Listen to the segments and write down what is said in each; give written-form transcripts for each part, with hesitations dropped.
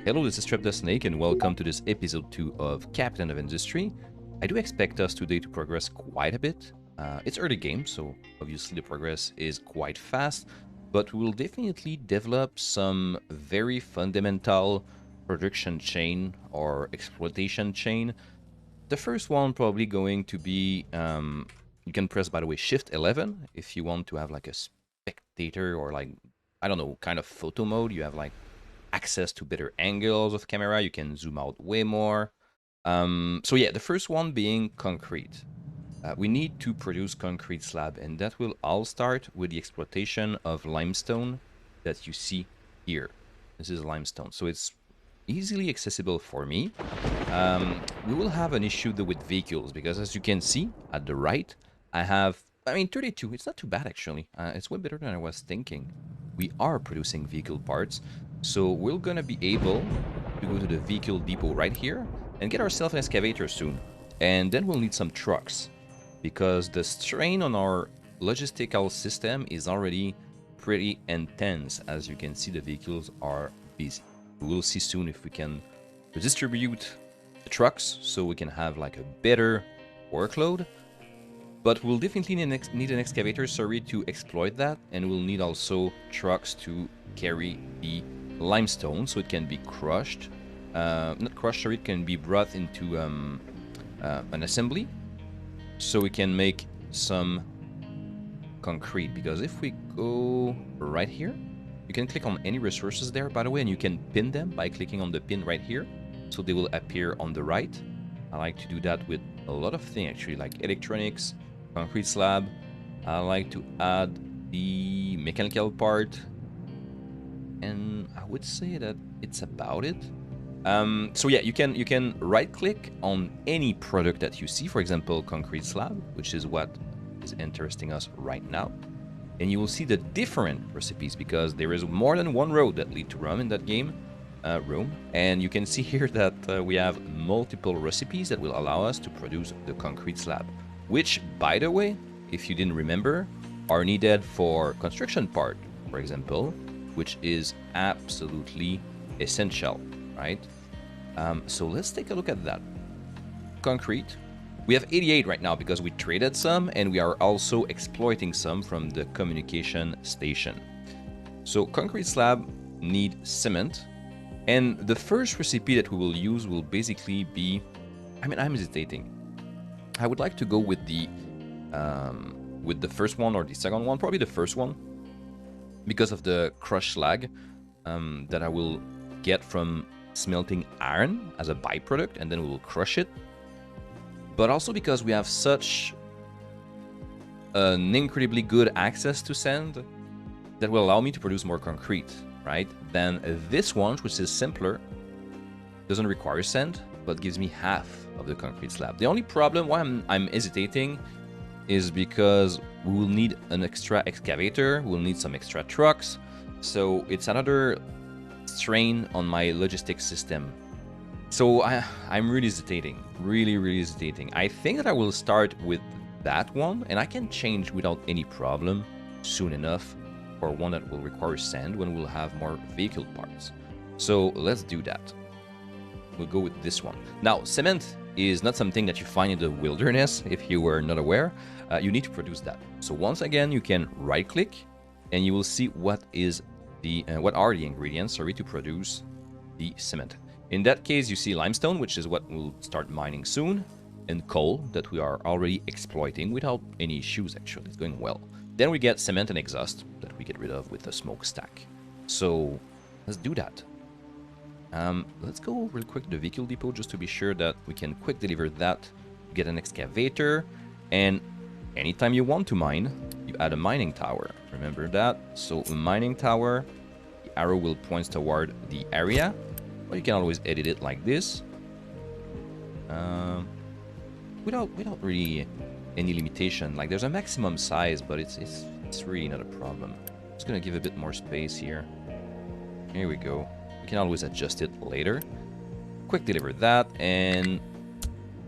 Hello, this is Trap the Snake, and welcome to this episode 2 of Captain of Industry. I do expect us today to progress quite a bit. It's early game, so obviously the progress is quite fast, but we will definitely develop some very fundamental production chain or exploitation chain. The first one probably going to be, you can press, by the way, Shift 11 if you want to have like a spectator or like, I don't know, kind of photo mode. You have like access to better angles of camera. You can zoom out way more. So yeah, the first one being concrete. We need to produce concrete slab, and that will all start with the exploitation of limestone that you see here. This is limestone, so it's easily accessible for me. We will have an issue though with vehicles, because as you can see at the right, I mean, 32, it's not too bad actually. It's way better than I was thinking. We are producing vehicle parts, so we're gonna be able to go to the vehicle depot right here and get ourselves an excavator soon. And then we'll need some trucks, because the strain on our logistical system is already pretty intense. As you can see, the vehicles are busy. We'll see soon if we can distribute the trucks so we can have like a better workload. But we'll definitely need an excavator, sorry, to exploit that, and we'll need also trucks to carry the limestone so it can be crushed. Not crushed, sorry, it can be brought into an assembly so we can make some concrete. Because if we go right here, you can click on any resources there, by the way, and you can pin them by clicking on the pin right here, so they will appear on the right. I like to do that with a lot of things actually, like electronics, concrete slab. I like to add the mechanical part, and I would say that it's about it. So yeah, you can right click on any product that you see, for example, concrete slab, which is what is interesting us right now. And you will see the different recipes, because there is more than one road that lead to Rome in that game. And you can see here that we have multiple recipes that will allow us to produce the concrete slab, which, by the way, if you didn't remember, are needed for construction part, for example, which is absolutely essential, right? So let's take a look at that. Concrete. We have 88 right now because we traded some, and we are also exploiting some from the communication station. So concrete slab need cement, and the first recipe that we will use will basically be, I mean, I'm hesitating. I would like to go with the first one or the second one, probably the first one, because of the crushed slag that I will get from smelting iron as a byproduct, and then we will crush it. But also because we have such an incredibly good access to sand that will allow me to produce more concrete, right? Than this one, which is simpler, doesn't require sand, but gives me half of the concrete slab. The only problem why I'm hesitating is because we will need an extra excavator, we'll need some extra trucks, so it's another strain on my logistics system. So I'm really hesitating, really hesitating. I think that I will start with that one, and I can change without any problem soon enough for one that will require sand when we'll have more vehicle parts. So let's do that. We'll go with this one. Now, cement is not something that you find in the wilderness, if you were not aware. You need to produce that. So once again, you can right-click, and you will see what are the ingredients, sorry, to produce the cement. In that case, you see limestone, which is what we'll start mining soon, and coal that we are already exploiting without any issues, actually. It's going well. Then we get cement and exhaust that we get rid of with the smokestack. So let's do that. Let's go real quick to the vehicle depot just to be sure that we can quick deliver that, get an excavator, and anytime you want to mine, you add a mining tower. Remember that? So a mining tower, the arrow will point toward the area. Or you can always edit it like this, without really any limitation. Like there's a maximum size, but it's really not a problem. Just gonna give a bit more space here. Here we go. You can always adjust it later. Quick deliver that, and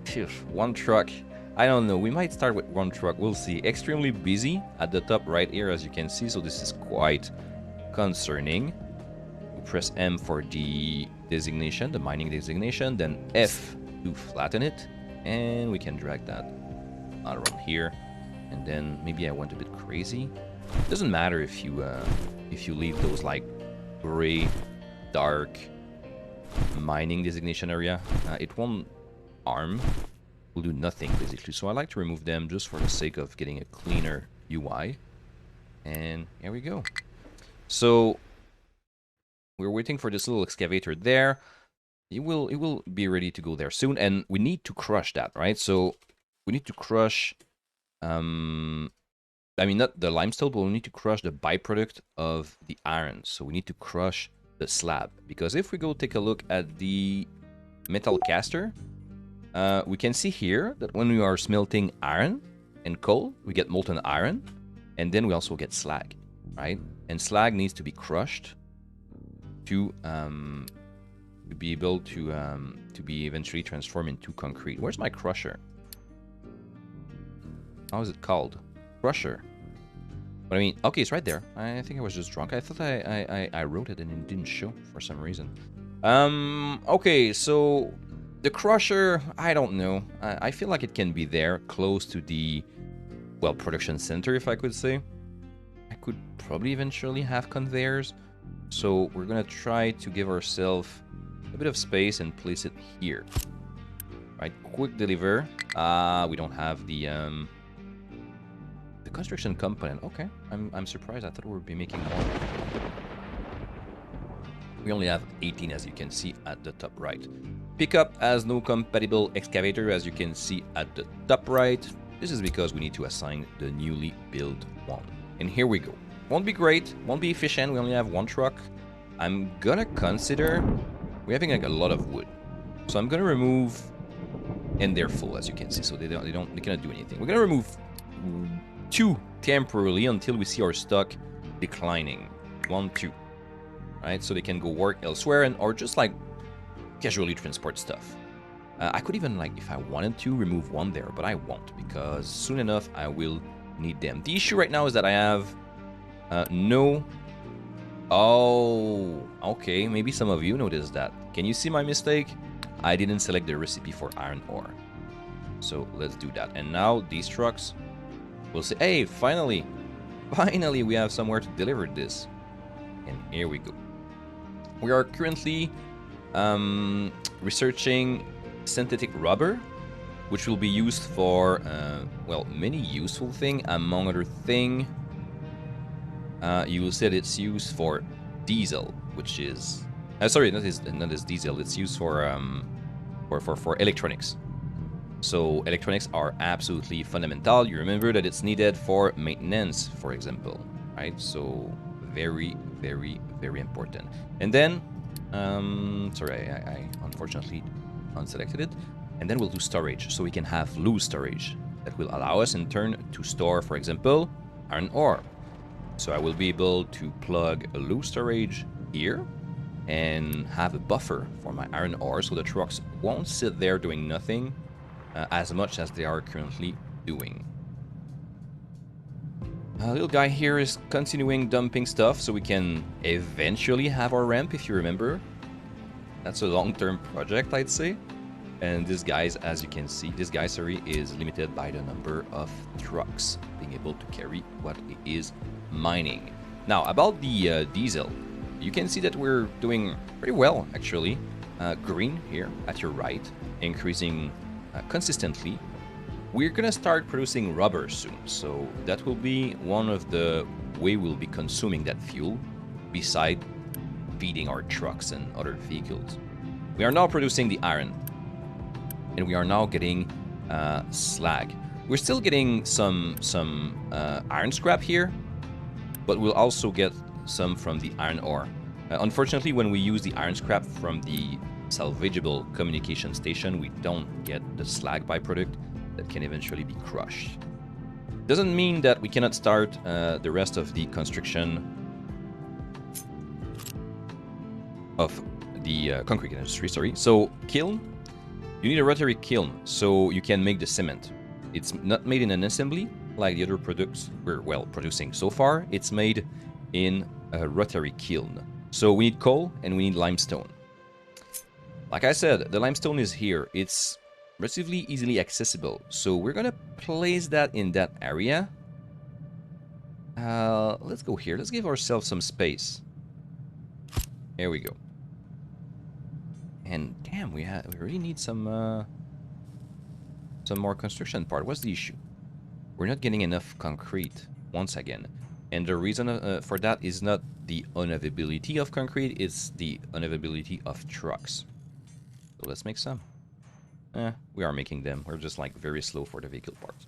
phew, one truck. I don't know. We might start with one truck. We'll see. Extremely busy at the top right here, as you can see. So this is quite concerning. We'll press M for the designation, the mining designation, then F to flatten it, and we can drag that out around here. And then maybe I went a bit crazy. It doesn't matter if you leave those like gray, dark mining designation area. It won't harm, will do nothing basically. So I like to remove them just for the sake of getting a cleaner UI. And here we go. So we're waiting for this little excavator there. It will be ready to go there soon, and we need to crush that, right? So we need to crush, I mean, not the limestone, but we need to crush the byproduct of the iron. So we need to crush the slab, because if we go take a look at the metal caster, we can see here that when we are smelting iron and coal, we get molten iron, and then we also get slag, right? And slag needs to be crushed to be able to be eventually transformed into concrete. Where's my crusher? How is it called? Crusher. But I mean, okay, it's right there. I think I was just drunk. I thought I wrote it and it didn't show for some reason. Okay, so the crusher, I don't know. I feel like it can be there, close to the, well, production center, if I could say. I could probably eventually have conveyors. So we're gonna try to give ourselves a bit of space and place it here. Right, quick deliver. We don't have the construction component. Okay, I'm surprised. I thought we would be making more. We only have 18, as you can see at the top right. Pickup has no compatible excavator, as you can see at the top right. This is because we need to assign the newly built one. And here we go. Won't be great, won't be efficient. We only have one truck. I'm gonna consider we're having like a lot of wood, so I'm gonna remove, and they're full, as you can see, so they cannot do anything. We're gonna remove 2 temporarily until we see our stock declining. 1, 2, right? So they can go work elsewhere and or just like casually transport stuff. I could even, like, if I wanted to, remove 1 there, but I won't, because soon enough I will need them. The issue right now is that I have no. Oh, okay. Maybe some of you noticed that. Can you see my mistake? I didn't select the recipe for iron ore. So let's do that. And now these trucks will say, hey, finally we have somewhere to deliver this. And here we go. We are currently researching synthetic rubber, which will be used for, well, many useful things. Among other things, you will see that it's used for diesel, which is... sorry, not as diesel. It's used for electronics. So electronics are absolutely fundamental. You remember that it's needed for maintenance, for example, right? So very, very, very important. And then, sorry, I unfortunately unselected it. And then we'll do storage, so we can have loose storage that will allow us in turn to store, for example, iron ore. So I will be able to plug a loose storage here and have a buffer for my iron ore, so the trucks won't sit there doing nothing as much as they are currently doing. Little guy here is continuing dumping stuff so we can eventually have our ramp, if you remember. That's a long-term project, I'd say. And this guy's, as you can see, this guy, sorry, is limited by the number of trucks being able to carry what it is mining. Now, about the diesel, you can see that we're doing pretty well, actually. Green here at your right, increasing consistently. We're gonna start producing rubber soon, so that will be one of the way we'll be consuming that fuel, beside feeding our trucks and other vehicles. We are now producing the iron, and we are now getting slag. We're still getting some iron scrap here, but we'll also get some from the iron ore. Unfortunately, when we use the iron scrap from the salvageable communication station, we don't get the slag byproduct that can eventually be crushed. Doesn't mean that we cannot start the rest of the construction of the concrete industry, sorry. So, kiln. You need a rotary kiln so you can make the cement. It's not made in an assembly like the other products we're, well, producing so far. It's made in a rotary kiln. So we need coal and we need limestone. Like I said, the limestone is here. It's relatively easily accessible. So we're gonna place that in that area. Let's go here. Let's give ourselves some space. There we go. And damn, we really need some more construction part. What's the issue? We're not getting enough concrete once again. And the reason for that is not the unavailability of concrete, it's the unavailability of trucks. So let's make some. We are making them. We're just like very slow for the vehicle parts.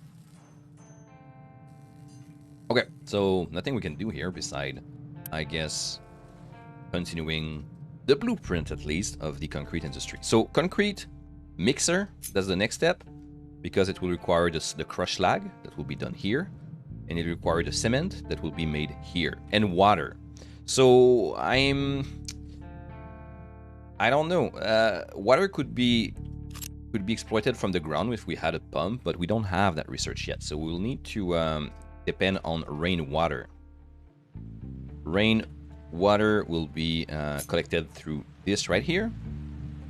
Okay, so nothing we can do here beside, I guess, continuing the blueprint at least of the concrete industry. So concrete mixer, that's the next step, because it will require the crushed slag that will be done here, and it will require the cement that will be made here, and water. So I don't know. Water could be exploited from the ground if we had a pump, but we don't have that research yet. So we'll need to depend on rainwater. Rainwater will be collected through this right here,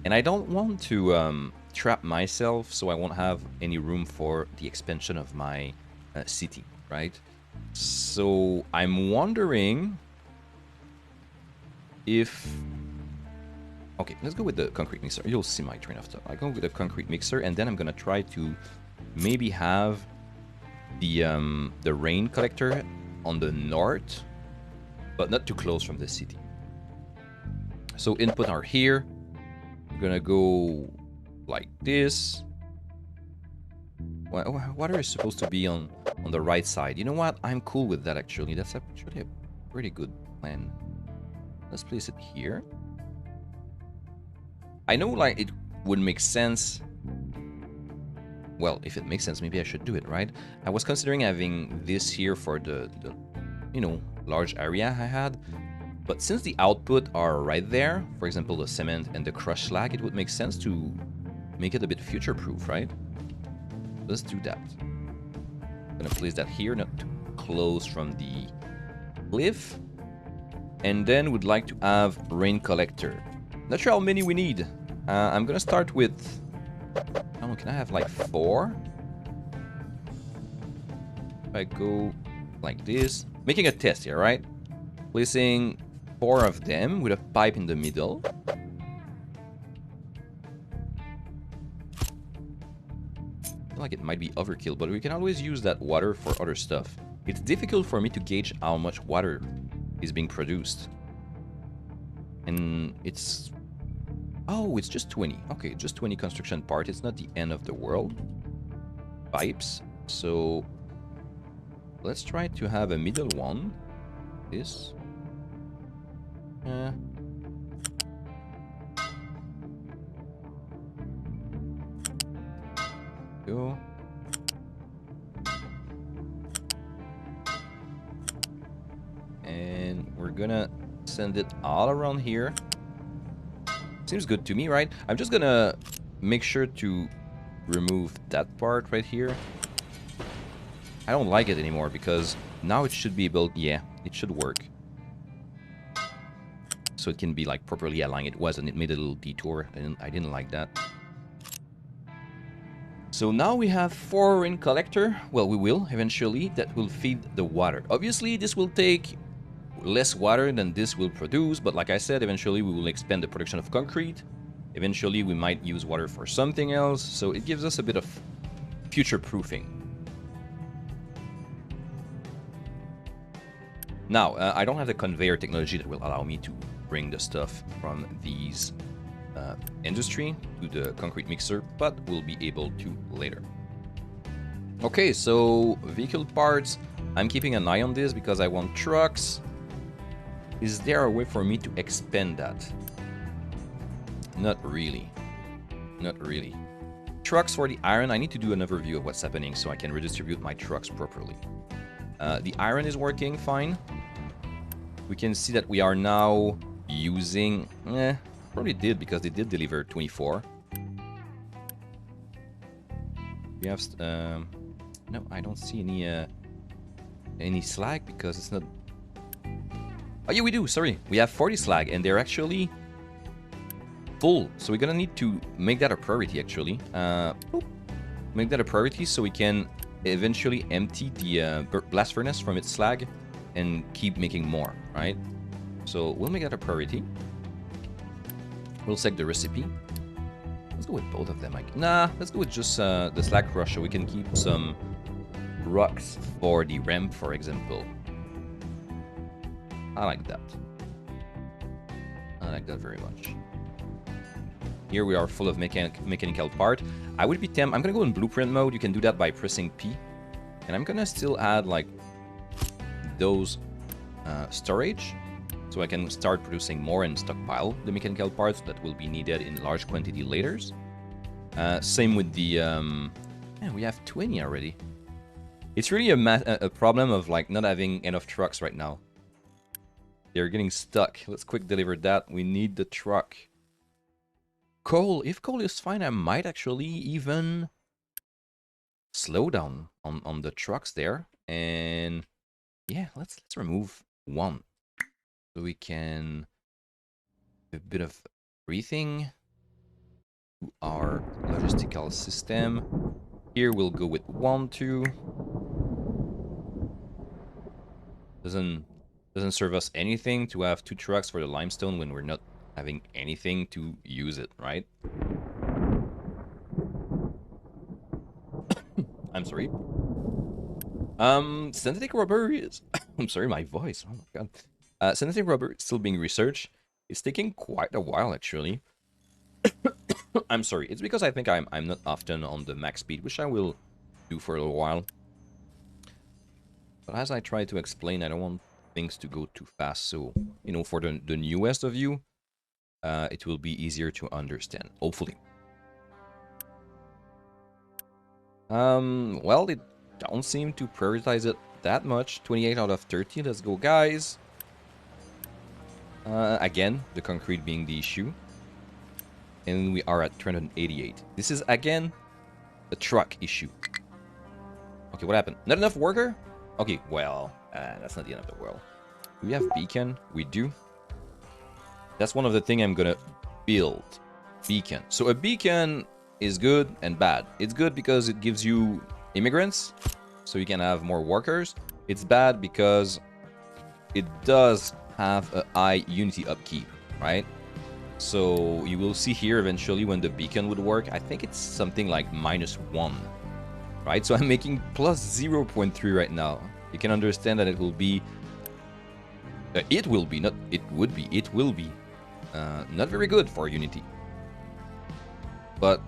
and I don't want to trap myself so I won't have any room for the expansion of my city, right? So I'm wondering if... Okay, let's go with the concrete mixer. You'll see my train of thought. I go with the concrete mixer, and then I'm gonna try to maybe have the rain collector on the north, but not too close from the city. So input are here. We're gonna go like this. Water is supposed to be on the right side. You know what? I'm cool with that actually. That's actually a pretty good plan. Let's place it here. I know like it would make sense. Well, if it makes sense, maybe I should do it, right? I was considering having this here for the you know, large area I had. But since the output are right there, for example, the cement and the crushed slag, it would make sense to make it a bit future-proof, right? Let's do that. I'm gonna place that here, not too close from the cliff. And then we'd like to have rain collector. Not sure how many we need. I'm gonna start with... I don't know, can I have like 4? If I go like this, making a test here, right? Placing 4 of them with a pipe in the middle. I feel like it might be overkill, but we can always use that water for other stuff. It's difficult for me to gauge how much water is being produced. And it's... Oh, it's just 20. Okay, just 20 construction part. It's not the end of the world. Pipes. So let's try to have a middle one. This. Go. And we're gonna send it all around here. Seems good to me, right? I'm just gonna make sure to remove that part right here. I don't like it anymore because now it should be able... Yeah, it should work. So it can be like properly aligned. It wasn't. It made a little detour. I didn't like that. So now we have 4 rain collector. Well, we will eventually. That will feed the water. Obviously, this will take less water than this will produce, but like I said, eventually we will expand the production of concrete. Eventually we might use water for something else, so it gives us a bit of future-proofing. Now, I don't have the conveyor technology that will allow me to bring the stuff from these industry to the concrete mixer, but we'll be able to later. Okay, so vehicle parts, I'm keeping an eye on this because I want trucks. Is there a way for me to expand that? Not really. Not really. Trucks for the iron, I need to do an overview of what's happening so I can redistribute my trucks properly. The iron is working fine. We can see that we are now using... probably did because they did deliver 24. We have... no, I don't see any slag because it's not... Oh yeah, we do, sorry. We have 40 slag and they're actually full. So we're gonna need to make that a priority, actually. Make that a priority so we can eventually empty the blast furnace from its slag and keep making more, right? So we'll make that a priority. We'll check the recipe. Let's go with both of them. Nah, let's go with just the slag crush so we can keep some rocks for the ramp, for example. I like that. I like that very much. Here we are full of mechanical part. I would be tempted. I'm gonna go in blueprint mode. You can do that by pressing P. And I'm gonna still add like those storage. So I can start producing more and stockpile the mechanical parts that will be needed in large quantity later. Same with the... man, we have 20 already. It's really a problem of like not having enough trucks right now. They're getting stuck. Let's quick deliver that. We need the truck. Coal. If coal is fine, I might actually even slow down on the trucks there. And yeah, let's remove one. So we can do a bit of breathing to our logistical system. Here we'll go with 1, 2. Doesn't serve us anything to have 2 trucks for the limestone when we're not having anything to use it, right? I'm sorry. Synthetic rubber is... I'm sorry, my voice. Oh my god. Synthetic rubber is still being researched. It's taking quite a while, actually. I'm sorry. It's because I think I'm not often on the max speed, which I will do for a little while. But as I try to explain, I don't want things to go too fast. So, you know, for the newest of you, it will be easier to understand, hopefully. Well, they don't seem to prioritize it that much. 28 out of 30. Let's go, guys. Again, the concrete being the issue. And we are at 388. This is, again, a truck issue. Okay, what happened? Not enough worker? Okay, well, that's not the end of the world. Do we have beacon? We do. That's one of the things I'm gonna build. Beacon. So a beacon is good and bad. It's good because it gives you immigrants, so you can have more workers. It's bad because it does have a high unity upkeep, right? So you will see here eventually when the beacon would work. I think it's something like -1, right? So I'm making plus 0.3 right now. You can understand that it will be not very good for Unity. But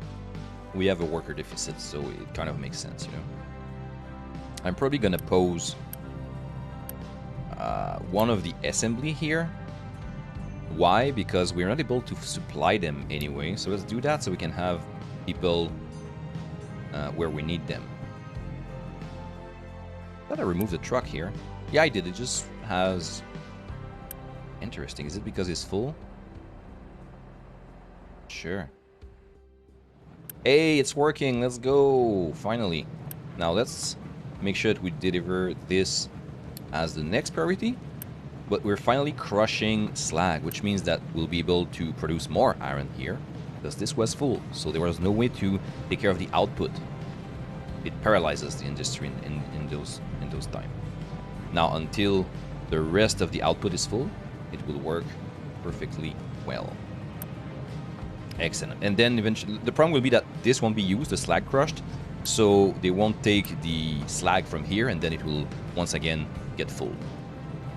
we have a worker deficit, so it kind of makes sense, you know. I'm probably gonna pose one of the assembly here. Why? Because we're not able to supply them anyway. So let's do that so we can have people where we need them. Thought I removed the truck here. Yeah, I did. It just has... Interesting. Is it because it's full? Sure. Hey, it's working. Let's go. Finally. Now let's make sure that we deliver this as the next priority. But we're finally crushing slag, which means that we'll be able to produce more iron here, because this was full, so there was no way to take care of the output. It paralyzes the industry in those times. Now, until the rest of the output is full, it will work perfectly well. Excellent. And then eventually, the problem will be that this won't be used, the slag crushed, so they won't take the slag from here, and then it will once again get full.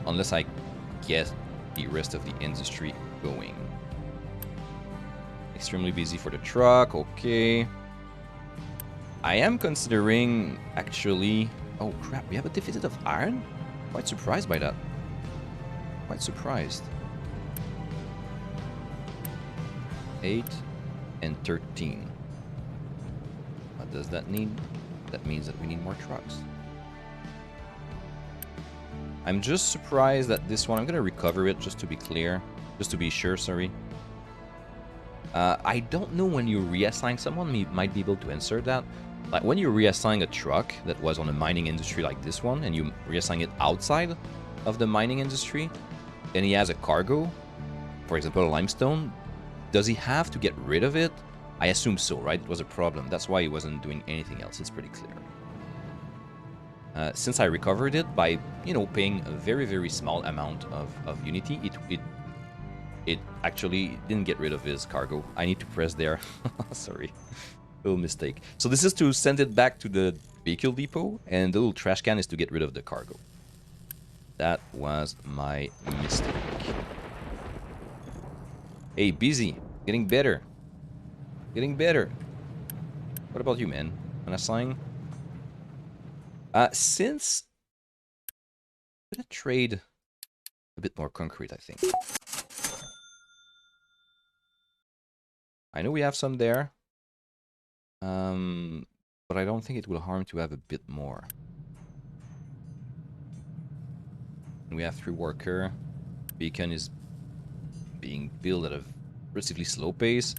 Unless I get the rest of the industry going. Extremely busy for the truck, okay. I am considering actually... Oh crap, we have a deficit of iron? Quite surprised by that. Quite surprised. 8 and 13. What does that mean? That means that we need more trucks. I'm just surprised that this one... I'm going to recover it just to be clear. Just to be sure, sorry. I don't know when you reassign someone. You might be able to answer that. Like when you reassign a truck that was on a mining industry like this one, and you reassign it outside of the mining industry, and he has a cargo, for example, limestone, Does he have to get rid of it? I assume so, right? It was a problem. That's why he wasn't doing anything else. It's pretty clear. Since I recovered it by, paying a very, very small amount of Unity, it actually didn't get rid of his cargo. I need to press there. Sorry. Little mistake. So this is to send it back to the vehicle depot, and the little trash can is to get rid of the cargo. That was my mistake. Hey, busy. Getting better. Getting better. What about you, man? Unassigned? Since... I'm gonna trade a bit more concrete, I think. I know we have some there. But I don't think it will harm to have a bit more. We have 3 worker. Beacon is being built at a relatively slow pace.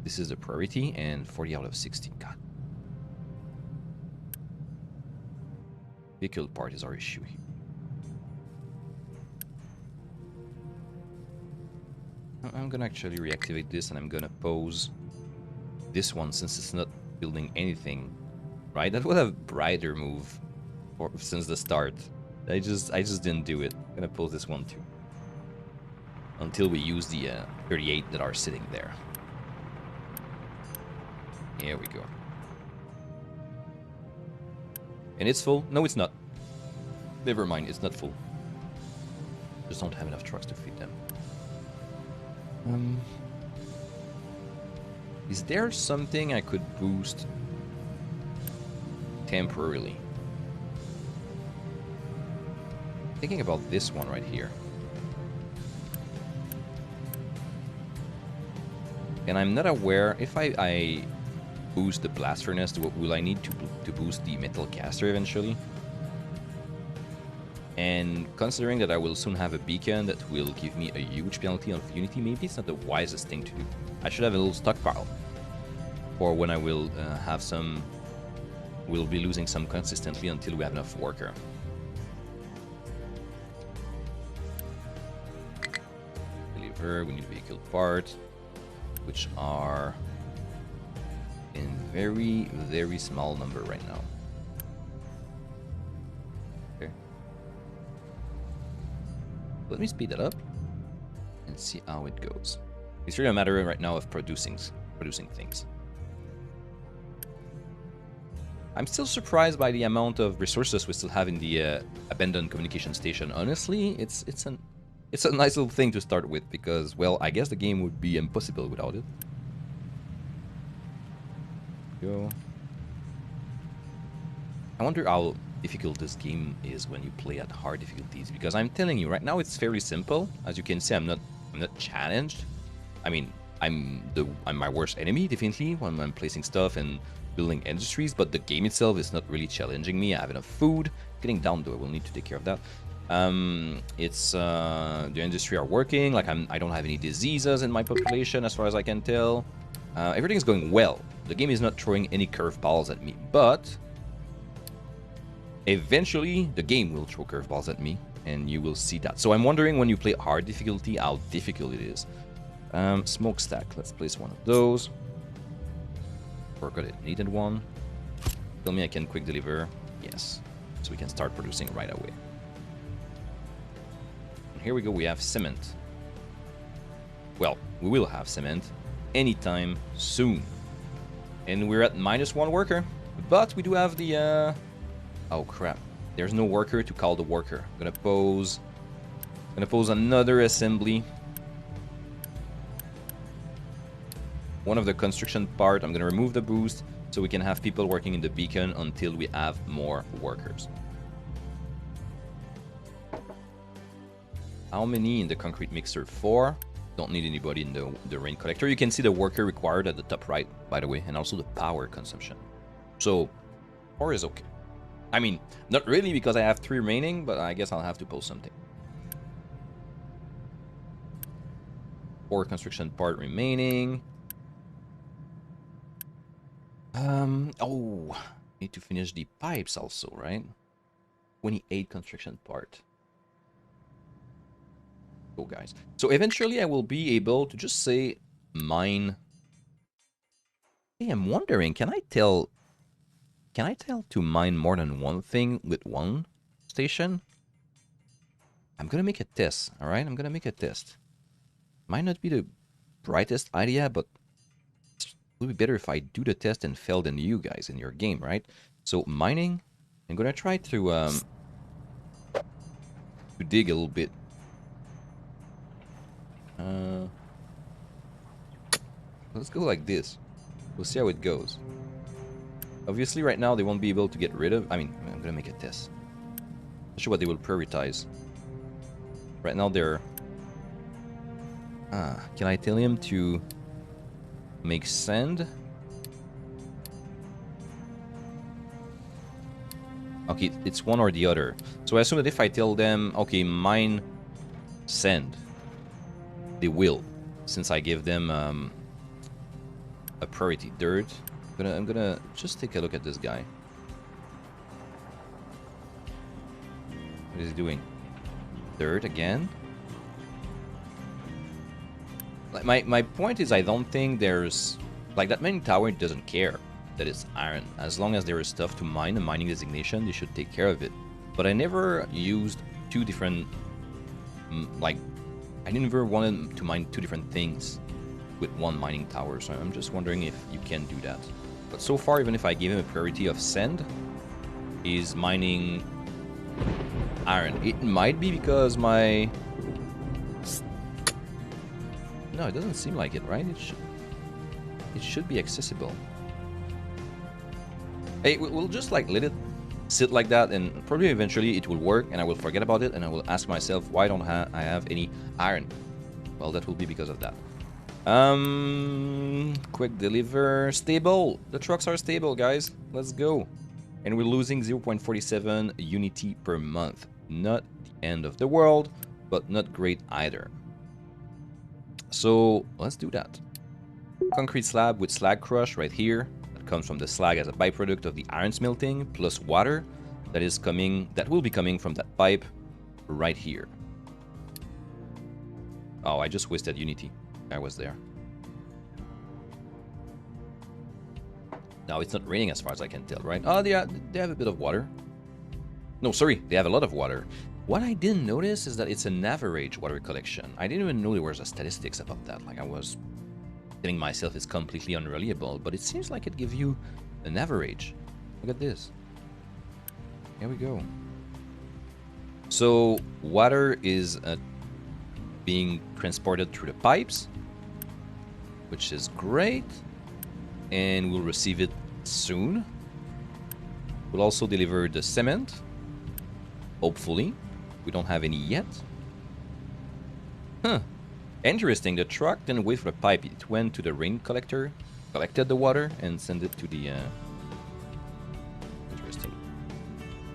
This is the priority, and 40 out of 60. God. Vehicle part is our issue here. I'm gonna actually reactivate this, and I'm gonna pause this one since it's not building anything. Right? That would have a brighter move since the start. I just didn't do it. I'm gonna pause this one too. Until we use the 38 that are sitting there. Here we go. And it's full? No, it's not. Never mind, it's not full. Just don't have enough trucks to feed them. Is there something I could boost temporarily? Thinking about this one right here. And I'm not aware if I boost the blast furnace, will I need to boost the metal caster eventually? And considering that I will soon have a beacon that will give me a huge penalty on Unity, maybe it's not the wisest thing to do. I should have a little stockpile for when I will have some. We'll be losing some consistently until we have enough worker. Deliver. We need a vehicle part, which are in very, very small number right now. Okay. Let me speed that up and see how it goes. It's really a matter right now of producing things. I'm still surprised by the amount of resources we still have in the abandoned communication station. Honestly, it's a nice little thing to start with because, well, I guess the game would be impossible without it. Go. I wonder how difficult this game is when you play at hard difficulties, because I'm telling you right now it's fairly simple. As you can see, I'm not challenged. I mean, I'm my worst enemy definitely when I'm placing stuff and building industries, but the game itself is not really challenging me. I have enough food. Getting down though, I will need to take care of that. It's the industry are working. Like I don't have any diseases in my population as far as I can tell. Everything's going well. The game is not throwing any curveballs at me, but eventually the game will throw curveballs at me, and you will see that. So I'm wondering when you play hard difficulty how difficult it is. Smokestack. Let's place one of those. Forgot it needed one. Tell me I can quick deliver. Yes. So we can start producing right away. And here we go. We have cement. Well, we will have cement anytime soon. And we're at -1 worker. But we do have the... Oh, crap. There's no worker to call the worker. I'm gonna pose another assembly. One of the construction part, I'm gonna remove the boost so we can have people working in the beacon until we have more workers. How many in the concrete mixer? 4. Don't need anybody in the rain collector. You can see the worker required at the top right, by the way, and also the power consumption. So 4 is okay. I mean, not really because I have 3 remaining, but I guess I'll have to post something. 4 construction part remaining. Oh, need to finish the pipes also, right? 28 construction part. Go, guys. So eventually I will be able to just say, mine. Hey, I'm wondering, can I tell to mine more than one thing with one station? I'm gonna make a test, alright? I'm gonna make a test. Might not be the brightest idea, but it would be better if I do the test and fail than you guys in your game, right? So mining, I'm gonna try to dig a little bit. Let's go like this. We'll see how it goes. Obviously, right now they won't be able to get rid of. I mean, I'm gonna make a test. Not sure what they will prioritize. Right now they're. Can I tell him to make sand? Okay, it's one or the other. So I assume that if I tell them, okay, mine sand, they will, since I give them a priority. Dirt. I'm gonna just take a look at this guy. What is he doing? Dirt again. Like my point is, I don't think there's like that mining tower doesn't care that it's iron. As long as there is stuff to mine, a mining designation, they should take care of it. But I never used two different like I never wanted to mine two different things with one mining tower. So I'm just wondering if you can do that. But so far, even if I give him a priority of sand, he's mining iron. It might be because my... No, it doesn't seem like it, right? It should be accessible. Hey, we'll just like let it sit like that, and probably eventually it will work, and I will forget about it, and I will ask myself, why don't I have any iron? Well, that will be because of that. Quick deliver. Stable. The trucks are stable, guys. Let's go. And we're losing 0.47 unity per month. Not the end of the world, but not great either. So let's do that. Concrete slab with slag crush right here. That comes from the slag as a byproduct of the iron smelting, plus water that will be coming from that pipe right here. Oh, I just wasted unity. I was there. Now it's not raining as far as I can tell, right? Oh, they have a bit of water. No, sorry, they have a lot of water. What I didn't notice is that it's an average water collection. I didn't even know there was a statistics about that. Like I was telling myself it's completely unreliable, but it seems like it gives you an average. Look at this. Here we go. So water is being transported through the pipes, which is great, and we'll receive it soon. We'll also deliver the cement, hopefully. We don't have any yet. Huh. Interesting, the truck didn't wait for the pipe. It went to the rain collector, collected the water, and sent it to the... Interesting.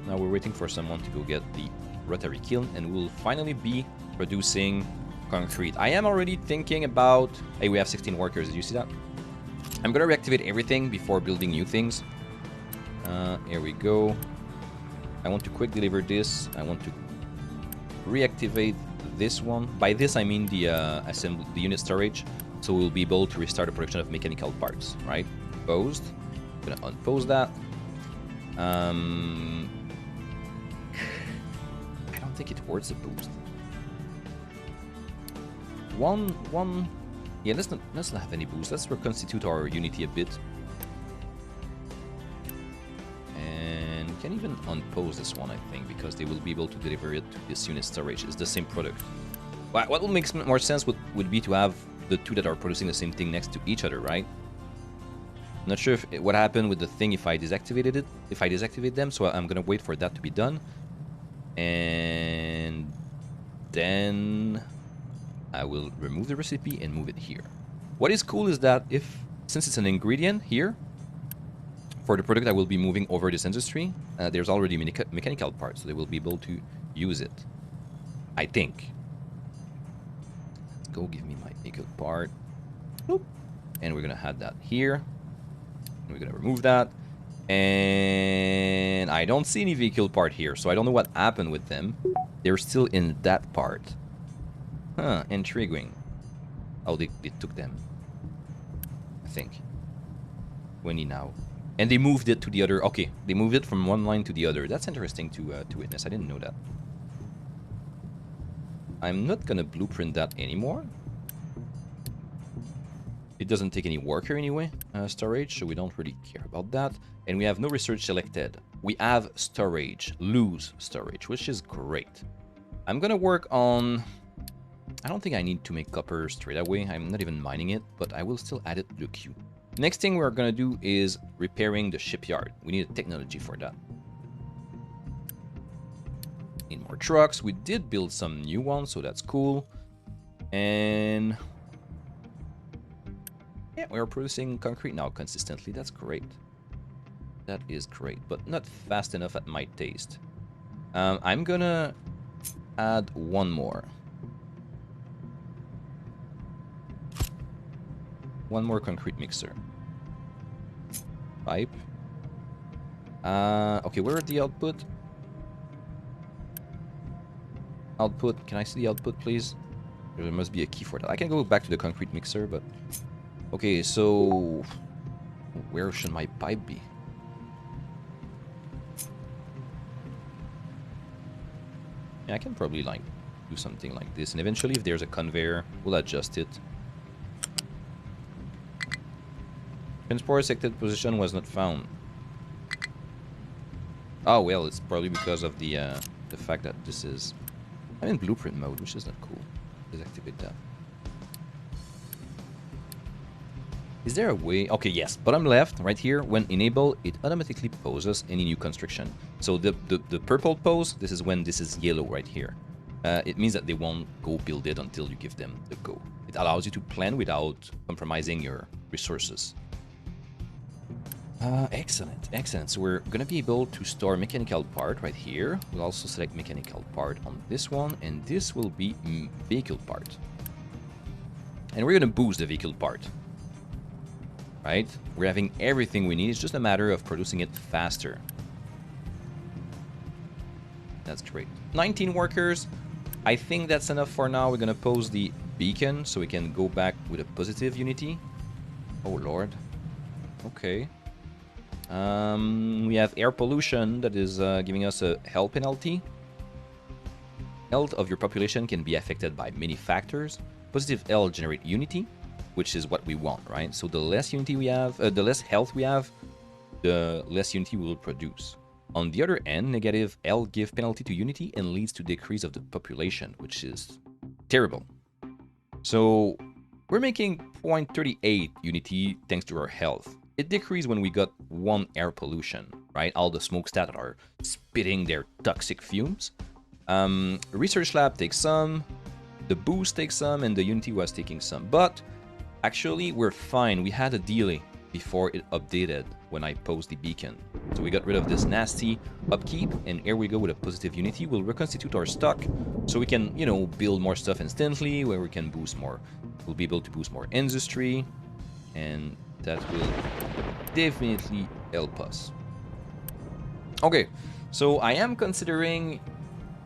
Now we're waiting for someone to go get the rotary kiln, and we'll finally be producing concrete. I am already thinking about... Hey, we have 16 workers. Did you see that? I'm gonna reactivate everything before building new things. Here we go. I want to quick deliver this. I want to reactivate this one. By this I mean the the unit storage, so we'll be able to restart the production of mechanical parts. Right? Posed. I'm gonna unpose that. I don't think it works the boost. One. Yeah, let's not have any boost. Let's reconstitute our unity a bit. And we can even unpose this one, I think, because they will be able to deliver it to this unit storage. It's the same product. What will make more sense would be to have the two that are producing the same thing next to each other, right? Not sure what happened with the thing if I deactivate them, so I'm gonna wait for that to be done. And then I will remove the recipe and move it here. What is cool is that since it's an ingredient here, for the product I will be moving over this industry, there's already mechanical parts, so they will be able to use it. I think. Let's go, give me my vehicle part. Boop. And we're gonna add that here. And we're gonna remove that. And I don't see any vehicle part here, so I don't know what happened with them. They're still in that part. Huh, intriguing. Oh, they took them. I think. 20 now. And they moved it to the other. Okay, they moved it from one line to the other. That's interesting to witness. I didn't know that. I'm not gonna blueprint that anymore. It doesn't take any worker anyway, storage, so we don't really care about that. And we have no research selected. We have storage, lose storage, which is great. I'm gonna work on... I don't think I need to make copper straight away. I'm not even mining it, but I will still add it to the queue. Next thing we're gonna do is repairing the shipyard. We need a technology for that. Need more trucks. We did build some new ones, so that's cool. And yeah, we're producing concrete now consistently. That's great. That is great, but not fast enough at my taste. I'm gonna add one more. One more concrete mixer. Pipe. Okay, where are the output? Output, can I see the output, please? There must be a key for that. I can go back to the concrete mixer, but... Okay, so... Where should my pipe be? Yeah, I can probably, like, do something like this. And eventually, if there's a conveyor, we'll adjust it. Transport selected position was not found. Oh, well, it's probably because of the fact that this is... I'm in blueprint mode, which is not cool. Deactivate that. Is there a way... Okay, yes. Bottom left, right here, when enable, it automatically poses any new construction. So the purple pose, this is when this is yellow right here. It means that they won't go build it until you give them the go. It allows you to plan without compromising your resources. Excellent, excellent. So we're going to be able to store mechanical part right here. We'll also select mechanical part on this one, and this will be vehicle part. And we're going to boost the vehicle part. Right? We're having everything we need. It's just a matter of producing it faster. That's great. 19 workers. I think that's enough for now. We're going to pose the beacon so we can go back with a positive unity. Oh, Lord. Okay. We have air pollution that is giving us a health penalty. Health of your population can be affected by many factors. Positive L generate unity, which is what we want, right? So the less unity we have, the less health we have, the less unity we will produce. On the other end, negative L give penalty to unity and leads to decrease of the population, which is terrible. So we're making 0.38 unity thanks to our health. It decreased when we got 1 air pollution, right? All the smokestacks that are spitting their toxic fumes. Research lab takes some, the boost takes some, and the unity was taking some. But actually, we're fine. We had a delay before it updated when I posed the beacon. So we got rid of this nasty upkeep, and here we go with a positive unity. We'll reconstitute our stock so we can, you know, build more stuff instantly, where we can boost more. We'll be able to boost more industry, and that will definitely help us. Okay, so I am considering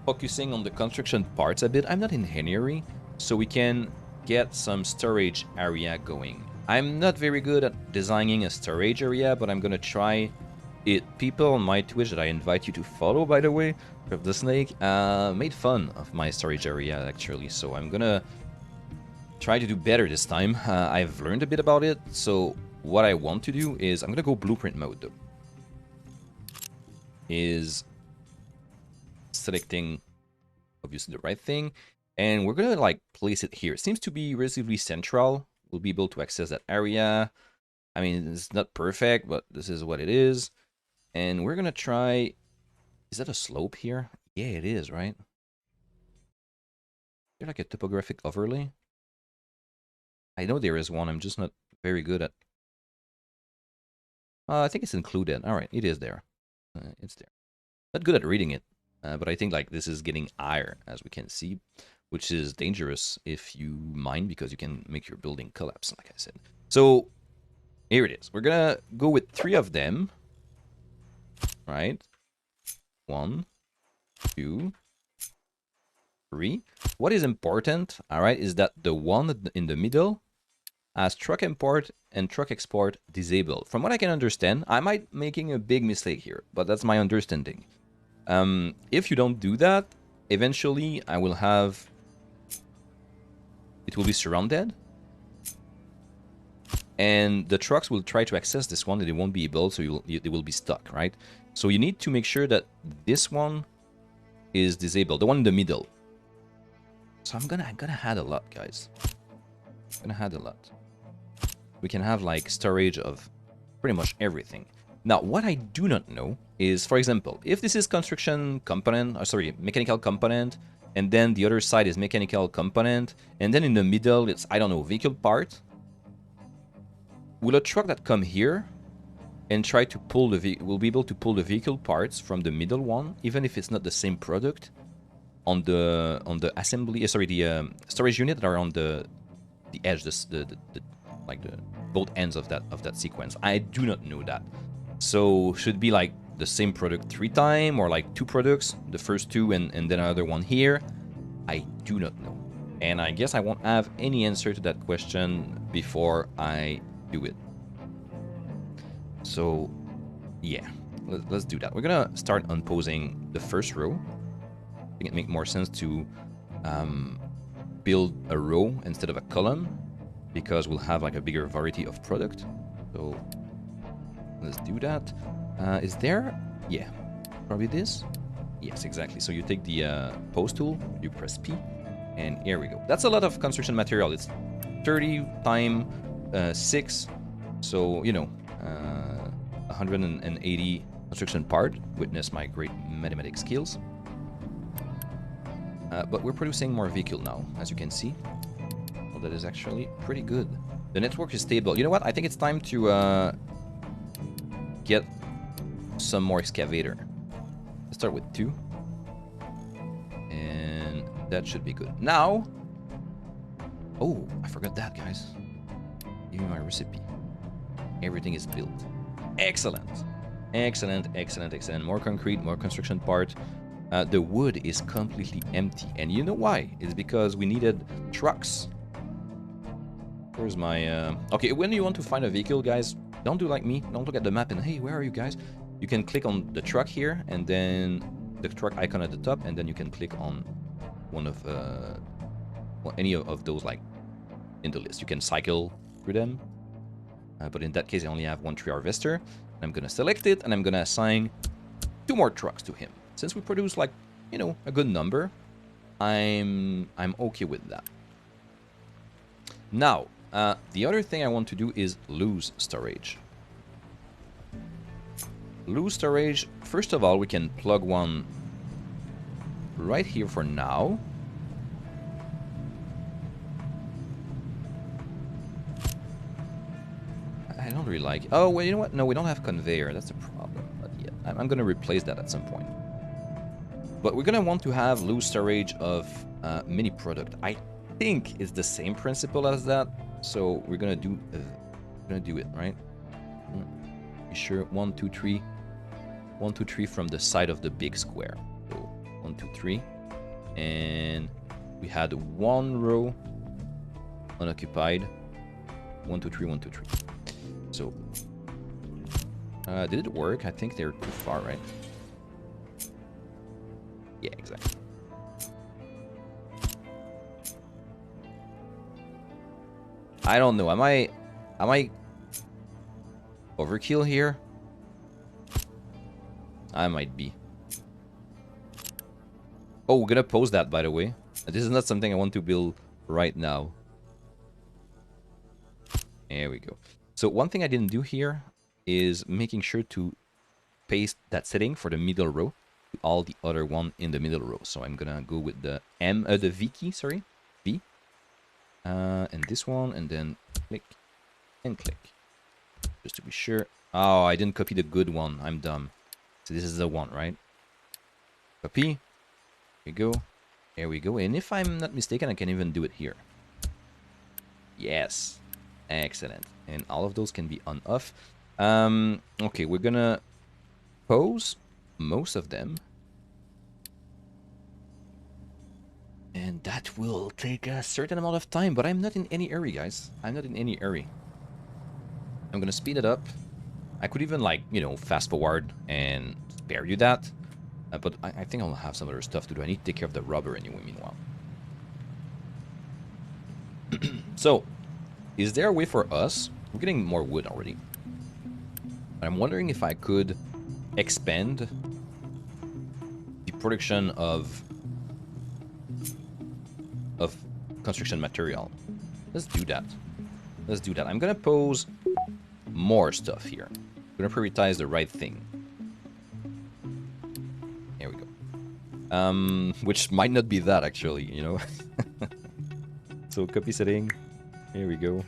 focusing on the construction parts a bit. I'm not in any hurry, so we can get some storage area going. I'm not very good at designing a storage area, but I'm gonna try it. People on my Twitch that I invite you to follow, by the way, of the Snake, made fun of my storage area actually, so I'm gonna try to do better this time. I've learned a bit about it, so what I want to do is, I'm gonna go blueprint mode though. Is selecting obviously the right thing, and we're gonna like place it here. It seems to be relatively central. We'll be able to access that area. I mean, it's not perfect, but this is what it is. And we're gonna try... Is that a slope here? Yeah, it is, right? Is there like a topographic overlay? I know there is one, I'm just not very good at... I think it's included. Alright, it is there. It's there. Not good at reading it, but I think like this is getting higher, as we can see, which is dangerous if you mine, because you can make your building collapse, like I said. So here it is. We're gonna go with 3 of them. Right? 1, 2, 3. What is important, all right, is that the one in the middle as truck import and truck export disabled. From what I can understand, I might making a big mistake here, but that's my understanding. If you don't do that, eventually I will have... It will be surrounded. And the trucks will try to access this one and they won't be able, so they will be stuck, right? So you need to make sure that this one is disabled, the one in the middle. So I'm gonna add a lot, guys. I'm gonna add a lot. We can have like storage of pretty much everything. Now, what I do not know is, for example, if this is construction component, or sorry, mechanical component, and then the other side is mechanical component, and then in the middle it's, I don't know, vehicle part. Will a truck that come here and try to pull the will be able to pull the vehicle parts from the middle one, even if it's not the same product, on the assembly, sorry, the storage unit that are on the edge, the like the both ends of that sequence. I do not know that. So should be like the same product 3 times, or like 2 products, the first 2 and then another one here. I do not know, and I guess I won't have any answer to that question before I do it. So yeah, let's do that. We're gonna start unposing the first row. I think it makes more sense to build a row instead of a column, because we'll have like a bigger variety of product. So let's do that. Is there? Yeah, probably this. Yes, exactly. So you take the pose tool, you press P, and here we go. That's a lot of construction material. It's 30 times 6, so you know, 180 construction part. Witness my great mathematics skills. But we're producing more vehicle now, as you can see. Well, that is actually pretty good. The network is stable. You know what? I think it's time to get some more excavator. Let's start with 2. And that should be good. Now... Oh, I forgot that, guys. Give me my recipe. Everything is built. Excellent. Excellent, excellent, excellent. More concrete, more construction part. The wood is completely empty. And you know why? It's because we needed trucks. Where's my... Okay, when you want to find a vehicle, guys, don't do like me. Don't look at the map and, hey, where are you guys? You can click on the truck here, and then the truck icon at the top, and then you can click on one of... well, any of those, like, in the list. You can cycle through them. But in that case, I only have 1 tree harvester. I'm going to select it, and I'm going to assign 2 more trucks to him. Since we produce, like, you know, a good number, I'm okay with that. Now, the other thing I want to do is lose storage. Lose storage, first of all, we can plug one right here for now. I don't really like it. Oh, well, you know what? No, we don't have conveyor. That's a problem. But yeah, I'm going to replace that at some point. But we're going to want to have loose storage of mini product. I think it's the same principle as that. So we're going to do it, right? Be sure 1, 2, 3. 1, 2, 3 from the side of the big square. So 1, 2, 3. And we had 1 row unoccupied. 1, 2, 3, 1, 2, 3. So, did it work? I think they're too far, right? Yeah, exactly. I don't know. Am I overkill here? I might be. Oh, we're gonna pause that, by the way. This is not something I want to build right now. There we go. So one thing I didn't do here is making sure to paste that setting for the middle row to all the other one in the middle row. So I'm gonna go with the the V key, sorry, V, and this one, and then click and click, just to be sure. Oh, I didn't copy the good one. I'm dumb. So this is the one, right? Copy. Here we go. There we go. And if I'm not mistaken, I can even do it here. Yes. Excellent. And all of those can be on off. Okay, we're gonna pose most of them. And that will take a certain amount of time, but I'm not in any hurry, guys. I'm not in any hurry. I'm gonna speed it up. I could even, like, you know, fast forward and spare you that. But I think I'll have some other stuff to do. I need to take care of the rubber anyway, meanwhile. So, is there a way for us? We're getting more wood already. I'm wondering if I could expand the production of construction material. Let's do that. Let's do that. I'm gonna pose more stuff here. I'm gonna prioritize the right thing. There we go. Which might not be that actually, you know. So copy setting. Here we go.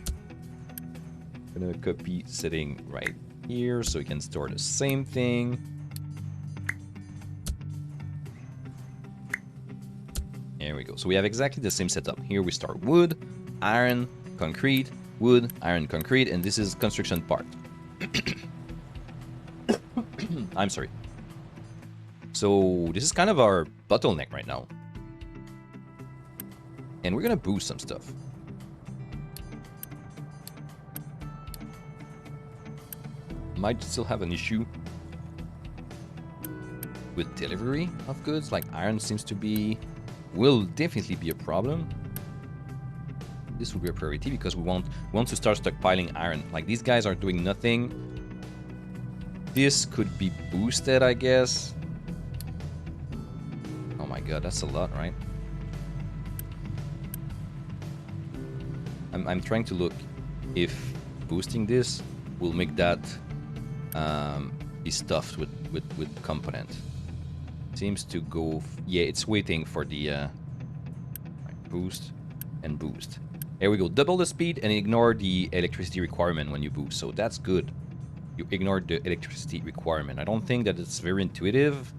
Gonna copy setting right here so we can store the same thing. There we go. So we have exactly the same setup. Here we start wood, iron, concrete, wood, iron, concrete, and this is construction part. I'm sorry. So this is kind of our bottleneck right now. And we're gonna boost some stuff. Might still have an issue with delivery of goods. Like iron seems to be, will definitely be a problem. This will be a priority because we want to start stockpiling iron. Like these guys are doing nothing. This could be boosted, I guess. Oh my god, that's a lot, right? I'm trying to look if boosting this will make that be stuffed with component. Seems to go. Yeah, it's waiting for the right, boost and boost. There we go. Double the speed and ignore the electricity requirement when you boost. So that's good. You ignore the electricity requirement. I don't think that it's very intuitive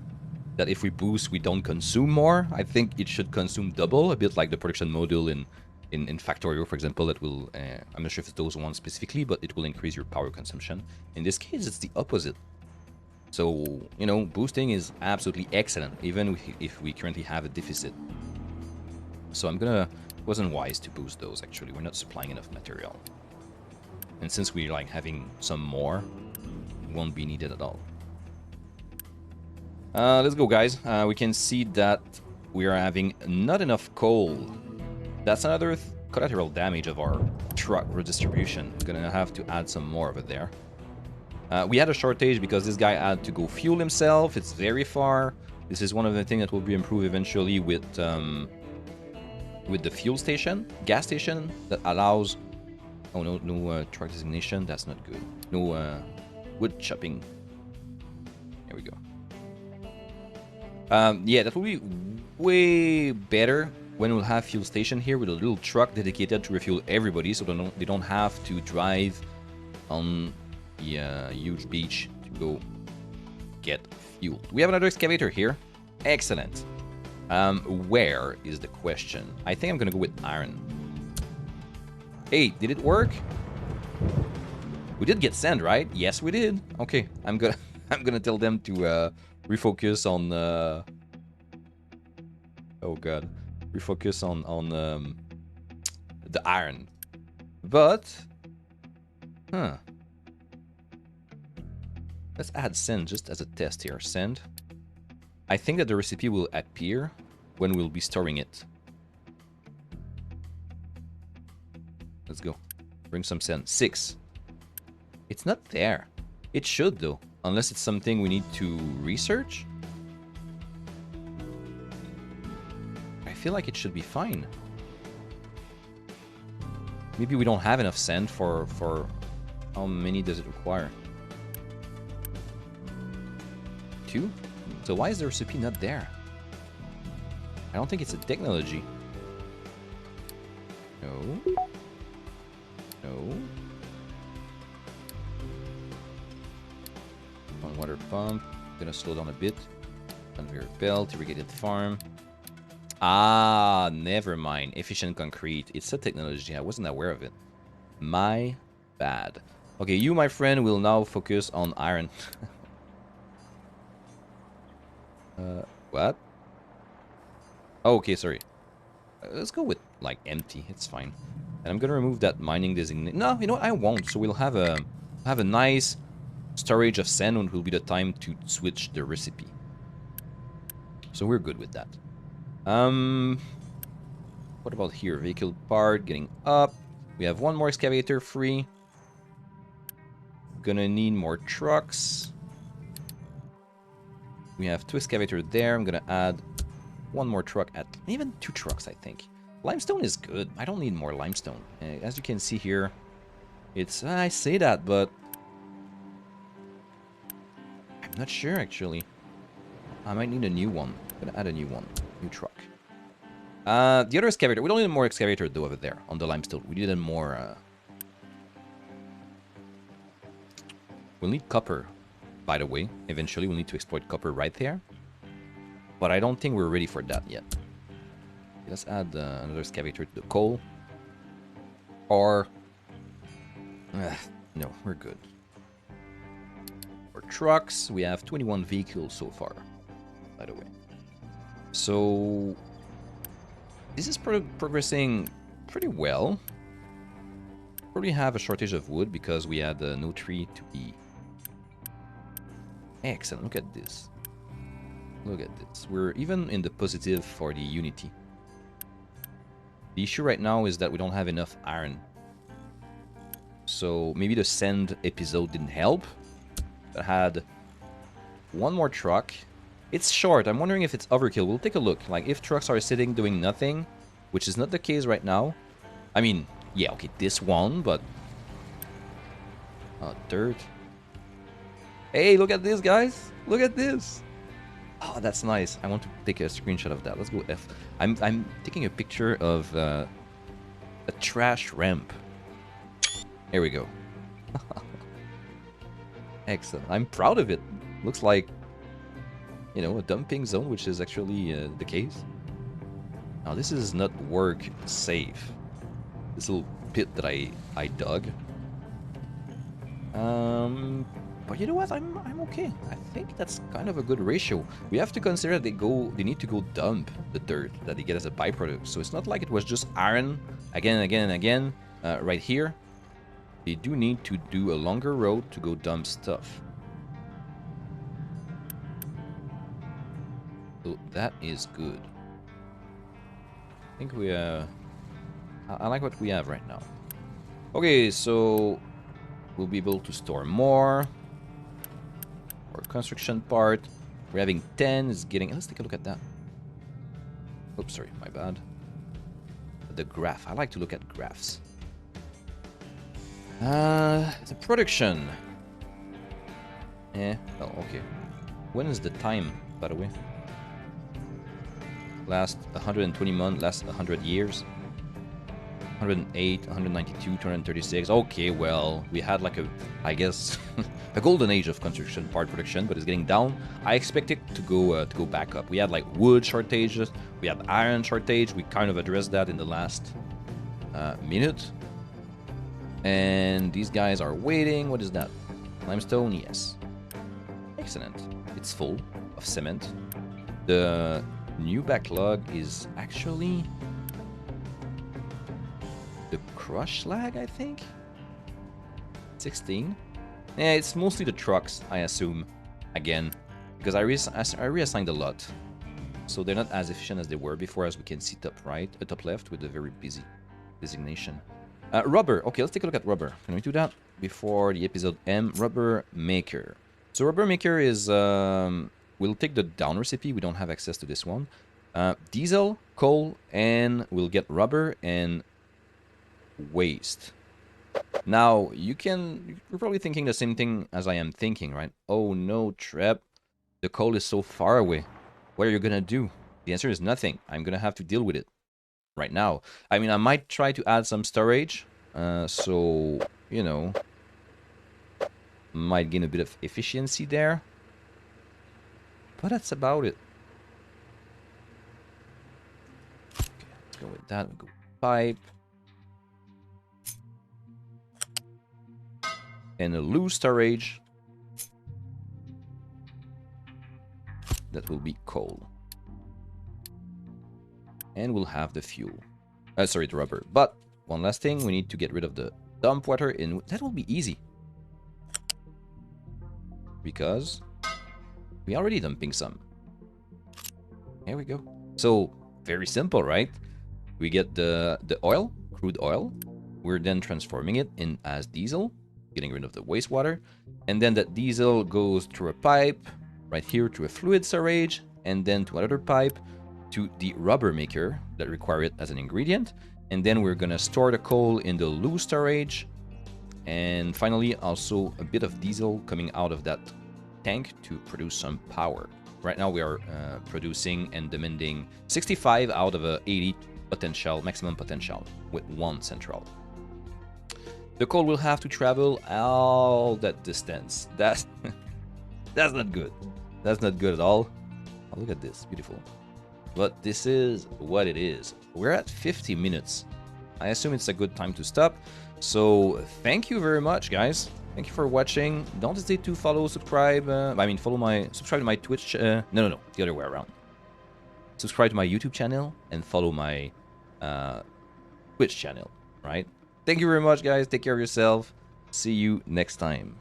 that if we boost, we don't consume more. I think it should consume double, a bit like the production module in Factorio, for example, that will, I'm not sure if it's those ones specifically, but it will increase your power consumption. In this case, it's the opposite. So, you know, boosting is absolutely excellent, even if we currently have a deficit. So I'm gonna, it wasn't wise to boost those, actually. We're not supplying enough material. And since we're like having some more, it won't be needed at all. Let's go, guys. We can see that we are having not enough coal. That's another collateral damage of our truck redistribution. We're gonna have to add some more over there. We had a shortage because this guy had to go fuel himself. It's very far. This is one of the things that will be improved eventually with the fuel station, gas station that allows. Oh no, no truck designation. That's not good. No wood chopping. There we go. Yeah, that will be way better when we'll have fuel station here with a little truck dedicated to refuel everybody, so they don't have to drive on the huge beach to go get fuel. We have another excavator here. Excellent. Where is the question? I think I'm gonna go with iron. Hey, did it work? We did get sand, right? Yes, we did. Okay, I'm gonna tell them to refocus on. Oh god. Refocus on the iron, but let's add sand just as a test here. Sand. I think that the recipe will appear when we'll be storing it. Let's go. Bring some sand. 6. It's not there. It should though, unless it's something we need to research. I feel like it should be fine. Maybe we don't have enough sand for how many does it require? 2? So why is the recipe not there? I don't think it's a technology. No. No. On water pump. Gonna slow down a bit. Conveyor belt, irrigated farm. Ah, never mind. Efficient concrete. It's a technology. I wasn't aware of it. My bad. Okay, you, my friend, will now focus on iron. What? Oh, okay, sorry. Let's go with, like, empty. It's fine. And I'm gonna remove that mining designation. No, you know what? I won't. So we'll have a nice storage of sand when will be the time to switch the recipe. So we're good with that. What about here? Vehicle part getting up. We have one more excavator free. Gonna need more trucks. We have 2 excavators there. I'm gonna add 1 more truck at even 2 trucks, I think. Limestone is good. I don't need more limestone. As you can see here, it's I say that, but I'm not sure actually. I might need a new one. I'm gonna add a new one, new truck. The other excavator. We don't need more excavator though over there on the limestone. We needed more. We'll need copper, by the way. Eventually, we'll need to exploit copper right there. But I don't think we're ready for that yet. Let's add another excavator to the coal. Or... no, we're good. For trucks, we have 21 vehicles so far, by the way. So... this is progressing pretty well. Probably have a shortage of wood because we had no tree to be... Excellent, look at this. Look at this. We're even in the positive for the Unity. The issue right now is that we don't have enough iron. So maybe the sand episode didn't help. I had 1 more truck. It's short. I'm wondering if it's overkill. We'll take a look. Like, if trucks are sitting doing nothing, which is not the case right now. I mean, yeah, okay, this one, but... oh, dirt. Hey, look at this, guys. Look at this. Oh, that's nice. I want to take a screenshot of that. Let's go F. I'm taking a picture of a trash ramp. Here we go. Excellent. I'm proud of it. Looks like, you know, a dumping zone, which is actually the case. Now, this is not work safe. This little pit that I dug. But you know what? I'm okay. I think that's kind of a good ratio. We have to consider that they need to go dump the dirt that they get as a byproduct. So it's not like it was just iron again and again and again right here. They do need to do a longer road to go dump stuff. So that is good. I think we I like what we have right now. Okay, so we'll be able to store more. Our construction part. We're having 10 is getting... let's take a look at that. Oops, sorry, my bad. The graph. I like to look at graphs. The production. Oh, okay. When is the time, by the way? Last 120 months, last 100 years. 108, 192, 236. Okay, well, we had like I guess, a golden age of construction part production, but it's getting down. I expect it to go back up. We had like wood shortages, we had iron shortage. We kind of addressed that in the last minute. And these guys are waiting. What is that? Limestone, yes. Excellent. It's full of cement. The new backlog is actually the crush slag, I think. 16. Yeah, it's mostly the trucks, I assume. Again, because I reassigned a lot, so they're not as efficient as they were before, as we can see top right, top left, with a very busy designation. Rubber. Okay, let's take a look at rubber. Can we do that before the episode ends? Rubber maker. So rubber maker is we'll take the down recipe. We don't have access to this one. Diesel, coal, and we'll get rubber and waste. Now, you're probably thinking the same thing as I am thinking, right? Oh no, Trep. The coal is so far away. What are you gonna do? The answer is nothing. I'm gonna have to deal with it right now. I mean, I might try to add some storage. So, you know, might gain a bit of efficiency there. But that's about it. Okay, let's go with that. We'll go pipe. And a loose storage. That will be coal. and we'll have the fuel. Sorry, the rubber. But one last thing, we need to get rid of the dump water, and that will be easy because we already dumping some. There we go. So very simple, right? We get the oil, crude oil. We're then transforming it in as diesel, getting rid of the wastewater, and then that diesel goes through a pipe right here to a fluid storage, and then to another pipe to the rubber maker that require it as an ingredient, and then we're gonna store the coal in the loose storage, and finally also a bit of diesel coming out of that tank to produce some power. Right now we are producing and demanding 65 out of a 80 potential, maximum potential, with one central. The coal will have to travel all that distance. That's not good. That's not good at all. Oh, look at this, beautiful. But this is what it is. We're at 50 minutes. I assume it's a good time to stop. So thank you very much, guys. Thank you for watching. Don't hesitate to follow, subscribe. Subscribe to my Twitch. No, the other way around. Subscribe to my YouTube channel and follow my Twitch channel, right? Thank you very much, guys. Take care of yourself. See you next time.